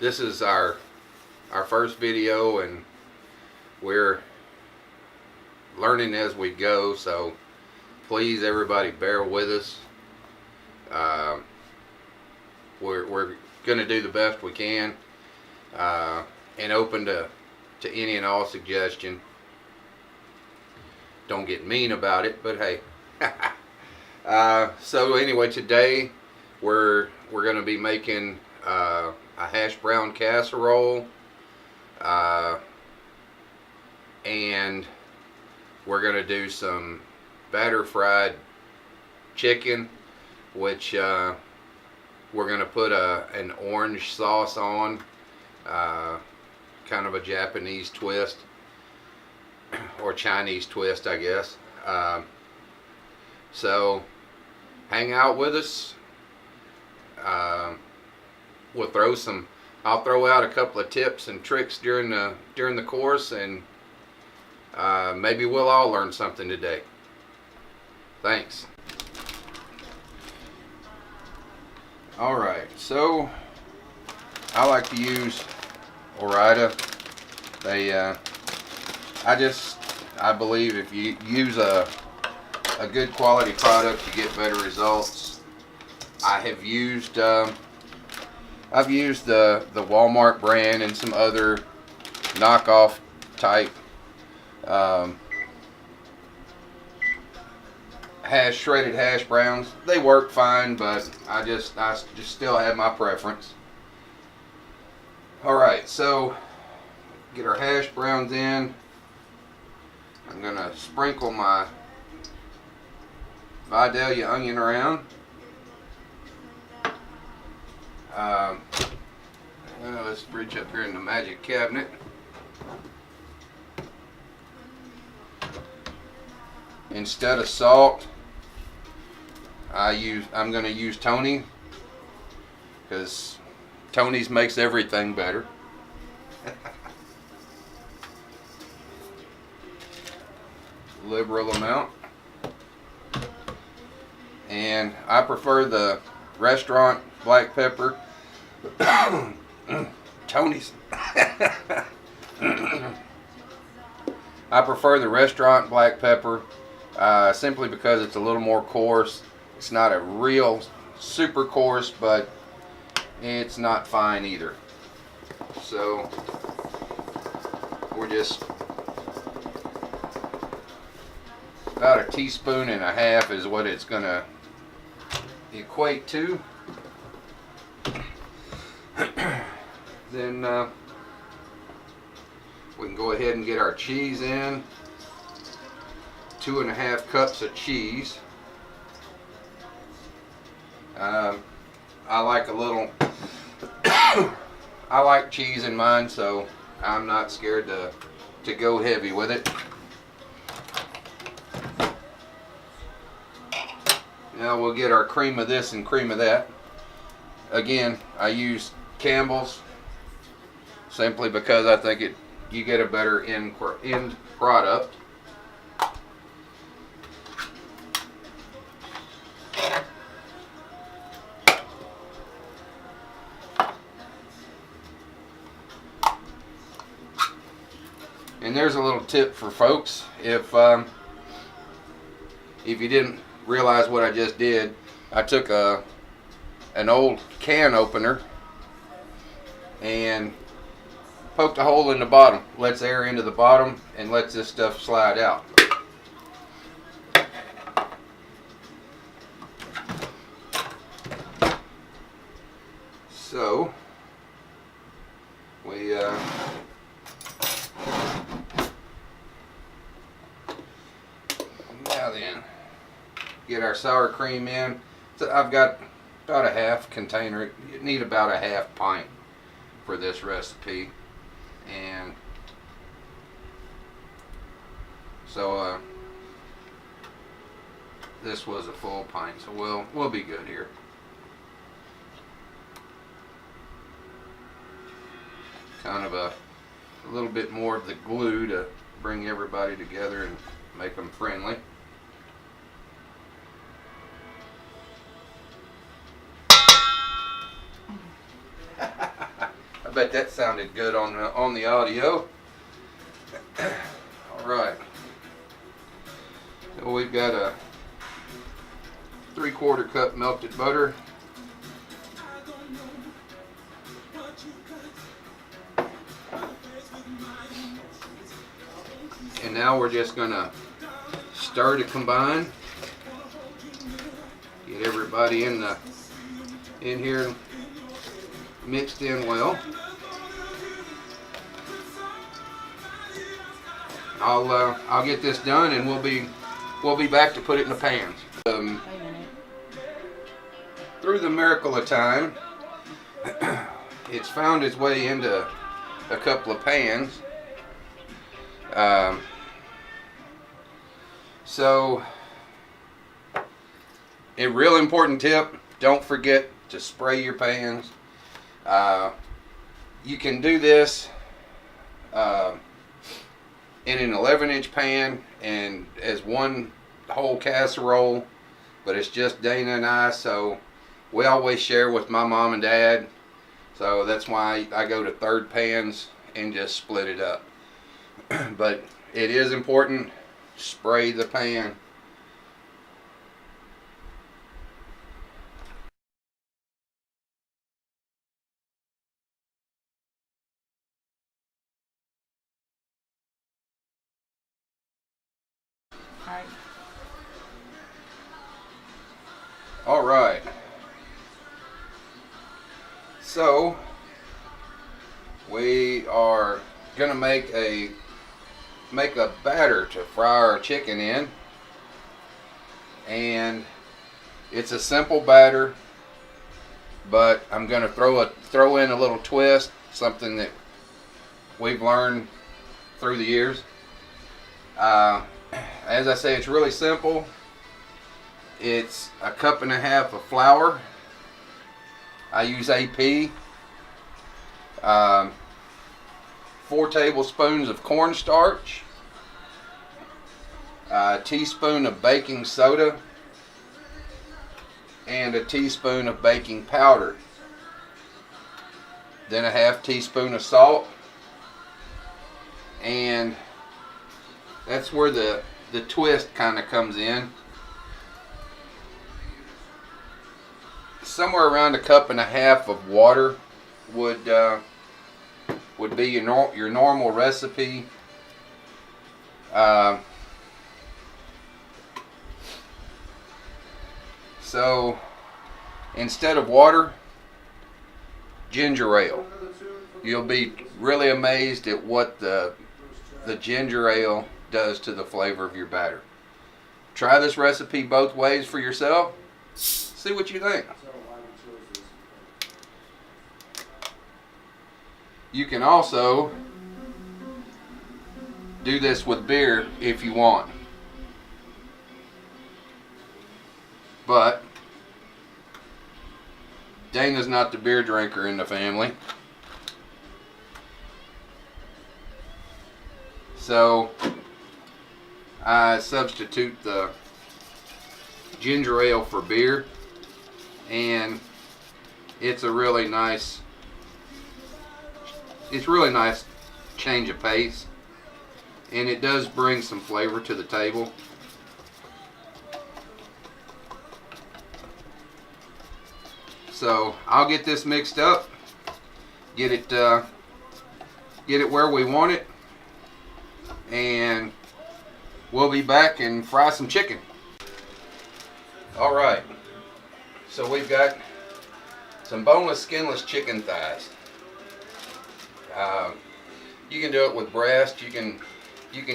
this is our first video, and we're learning as we go, so please everybody bear with us. We're going to do the best we can, and open to any and all suggestion. Don't get mean about it, but hey. So anyway, today we're going to be making a hash brown casserole, and we're going to do some batter fried chicken, which we're going to put an orange sauce on, kind of a Japanese twist, or Chinese twist, I guess. So hang out with us. I'll throw out a couple of tips and tricks during the course, and maybe we'll all learn something today. Thanks. Alright, so I like to use Ore-Ida. I believe if you use a good quality product, you get better results. I've used the Walmart brand and some other knockoff type shredded hash browns. They work fine, but I just still have my preference. Alright, so get our hash browns in. I'm gonna sprinkle my Vidalia onion around. Let's reach up here in the magic cabinet. Instead of salt, I'm going to use Tony, because Tony's makes everything better. Liberal amount. And I prefer the restaurant black pepper. Tony's. I prefer the restaurant black pepper, simply because it's a little more coarse. It's not a real super coarse, but it's not fine either. So we're just about 1.5 teaspoons is what it's gonna equate to. Then we can go ahead and get our cheese in. 2.5 cups of cheese. I like a little I like cheese in mine, so I'm not scared to go heavy with it. Now we'll get our cream of this and cream of that. Again, I use Campbell's simply because I think you get a better end product. And there's a little tip for folks. If you didn't realize what I just did, I took an old can opener and poked a hole in the bottom. Lets air into the bottom and lets this stuff slide out. So we now then get our sour cream in. So I've got about a half container. You need about a half pint for this recipe, and so this was a full pint, so we'll be good here. Kind of a little bit more of the glue to bring everybody together and make them friendly. bet that sounded good on the audio. All right. So we've got a 3/4 cup melted butter. And now we're just gonna stir to combine. Get everybody in here mixed in well. I'll get this done, and we'll be back to put it in the pans. Through the miracle of time, it's found its way into a couple of pans. So, a real important tip: don't forget to spray your pans. You can do this in an 11-inch pan and as one whole casserole, but it's just Dana and I, so we always share with my mom and dad, so that's why I go to third pans and just split it up. But it is important, spray the pan. All right. So we are gonna make a batter to fry our chicken in, and it's a simple batter, but I'm gonna throw in a little twist, something that we've learned through the years. As I say, it's really simple. It's 1.5 cups of flour. I use AP. 4 tablespoons of cornstarch. A teaspoon of baking soda. And a teaspoon of baking powder. Then a 1/2 teaspoon of salt. And that's where the twist kind of comes in. Somewhere around 1.5 cups of water would be your normal recipe. So instead of water, ginger ale. You'll be really amazed at what the ginger ale does to the flavor of your batter. Try this recipe both ways for yourself. See what you think. You can also do this with beer if you want. But Dana's not the beer drinker in the family. So I substitute the ginger ale for beer, and it's really nice change of pace, and it does bring some flavor to the table. So I'll get this mixed up, get it where we want it, and we'll be back and fry some chicken. All right, so we've got some boneless, skinless chicken thighs. You can do it with breast. You can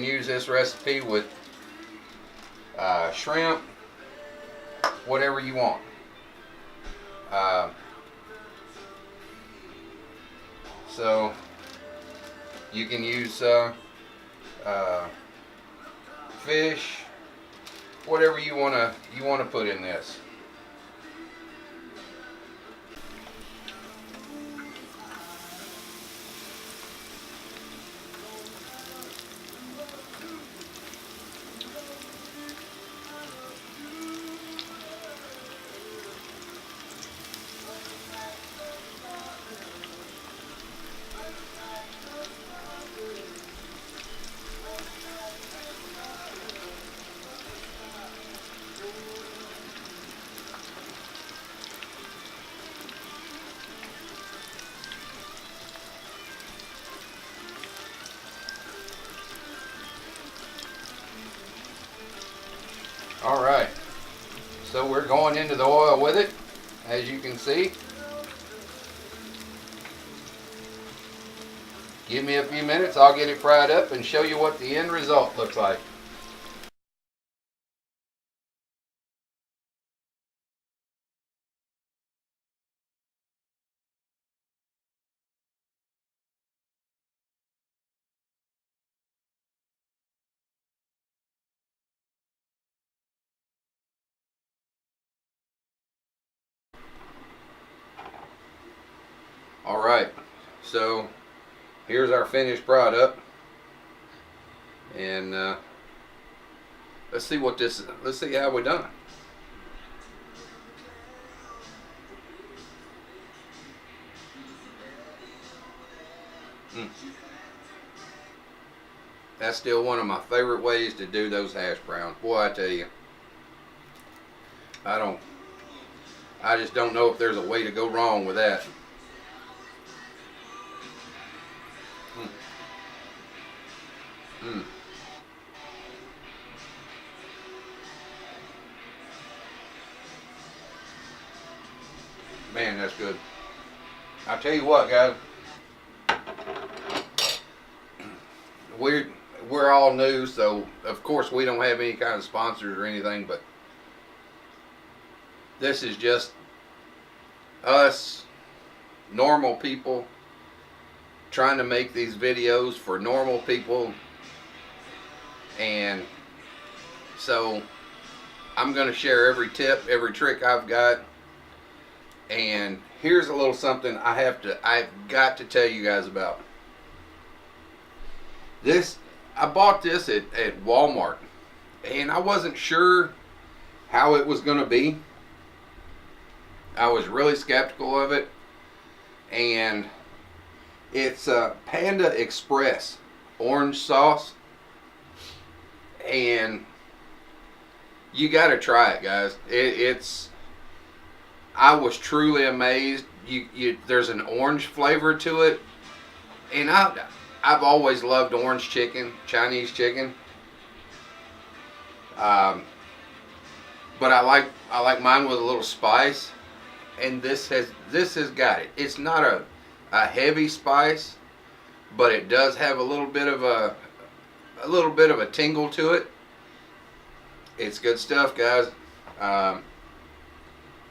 use this recipe with shrimp, whatever you want. So you can use fish, whatever you wanna put in this. going into the oil with it, as you can see. Give me a few minutes, I'll get it fried up and show you what the end result looks like. Alright, so here's our finished product, and let's see what this, let's see how we're done. That's still one of my favorite ways to do those hash browns. Boy, I tell you, I just don't know if there's a way to go wrong with that. Man, that's good. I'll tell you what, guys. We're all new, so of course we don't have any kind of sponsors or anything, but this is just us normal people trying to make these videos for normal people. And so I'm going to share every tip, every trick I've got. And here's a little something I've got to tell you guys about. This, I bought this at Walmart, and I wasn't sure how it was going to be. I was really skeptical of it, and it's Panda Express orange sauce, and you got to try it, guys. I was truly amazed. There's an orange flavor to it, and I've always loved orange chicken, Chinese chicken. But I like mine with a little spice, and this has got it. It's not a heavy spice, but it does have a little bit of a tingle to it. It's good stuff, guys.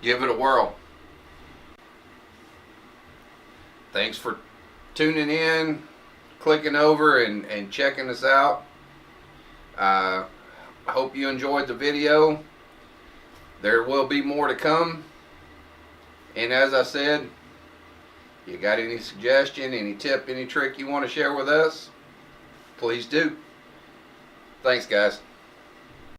Give it a whirl. Thanks for tuning in, clicking over and checking us out. I hope you enjoyed the video. There will be more to come. And as I said, you got any suggestion, any tip, any trick you want to share with us, please do. Thanks, guys.